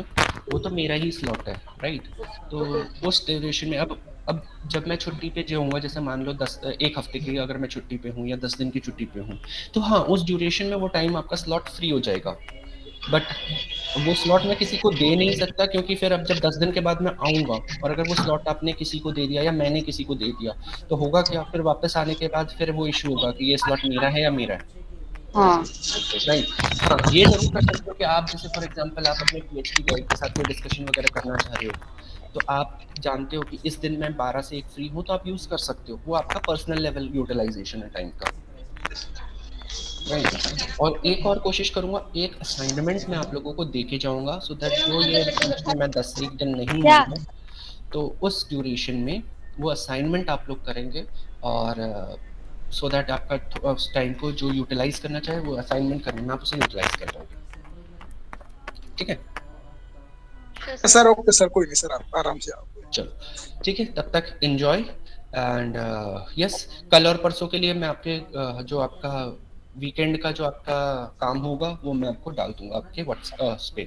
S1: वो तो मेरा ही स्लॉट है, राइट? तो उस ड्यूरेशन में अब जब मैं छुट्टी पे जाऊँगा, जैसे मान लो 1 हफ्ते की अगर मैं छुट्टी पे हूँ या 10 दिन की छुट्टी पे हूँ, तो हाँ, उस ड्यूरेशन में वो टाइम आपका स्लॉट फ्री हो जाएगा। बट वो स्लॉट मैं किसी को दे नहीं सकता, क्योंकि फिर अब जब 10 दिन के बाद मैं आऊँगा और अगर वो स्लॉट आपने किसी को दे दिया या मैंने किसी को दे दिया, तो होगा क्या, फिर वापस आने के बाद फिर वो इश्यू होगा कि ये स्लॉट मेरा है या मेरा है।
S4: हाँ।
S1: राइट। हाँ, ये ज़रूर कर सकते हो कि आप जैसे फॉर एग्ज़ाम्पल आप अपने पीएचडी गाइड के साथ कोई डिस्कशन वगैरह करना चाह रहे हो, तो आप जानते हो कि इस दिन मैं 12 से 1 फ्री हूँ, तो आप यूज़ कर सकते हो। वो आपका पर्सनल लेवल यूटिलाइज़ेशन है टाइम का। राइट। और एक और कोशिश करूँगा, एक असाइनमेंट मैं आप लोगों को दे के जाऊँगा, सो दैट जो ये बीच में मैं 10-1 दिन नहीं
S4: क्या?
S1: हूँगा, तो उस ड्यूरेशन में वो असाइनमेंट आप लोग करेंगे, और सो दैट आपका उस टाइम को जो यूटिलाइज़ करना चाहे वो असाइनमेंट करने में आप उसे यूटिलाइज़ कर पाओगे। ठीक है?
S7: सर ओके सर, कोई नहीं सर, आप आराम से आओ।
S1: चलो, ठीक है, तब तक एन्जॉय, एंड यस, कल और परसों के लिए मैं आपके जो आपका वीकेंड का जो आपका काम होगा वो मैं आपको डाल दूँगा आपके उस पे,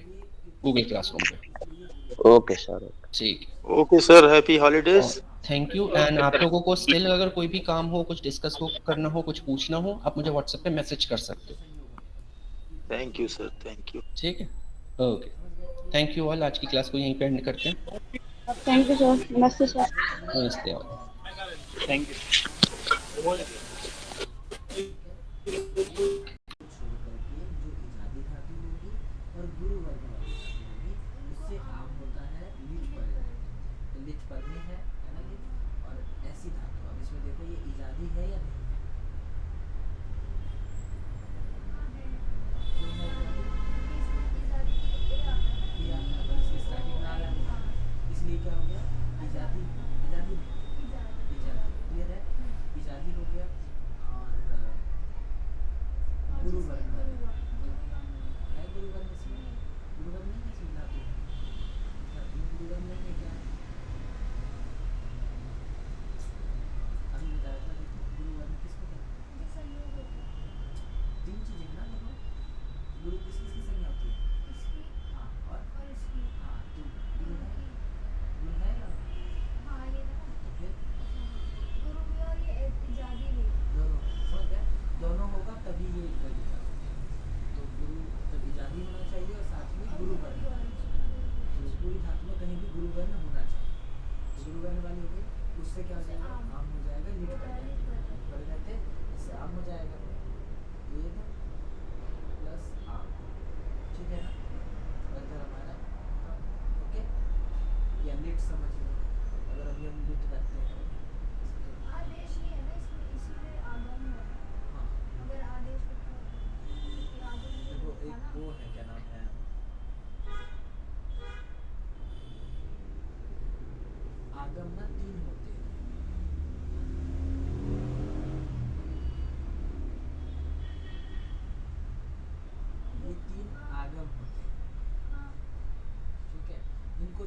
S1: गूगल क्लासरूम पे।
S6: Okay sir.
S1: ठीक है।
S8: ओके सर, हैप्पी
S1: और
S8: हॉलीडेज।
S1: थैंक यू, एंड आप लोगों को स्टिल अगर कोई भी काम हो, कुछ डिस्कस हो करना हो, कुछ पूछना हो, आप मुझे व्हाट्सएप पे मैसेज कर सकते हो।
S8: Thank you sir, thank you.
S1: ठीक है? ओके। थैंक यू ऑल, आज की क्लास को यहीं पे एंड करते हैं।
S4: थैंक यू सर, नमस्ते सर।
S1: नमस्ते ऑल।
S3: Thank you.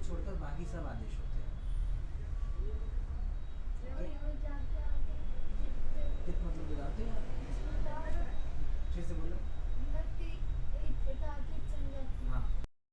S9: छोड़कर बाकी सब आदेश होते हैं।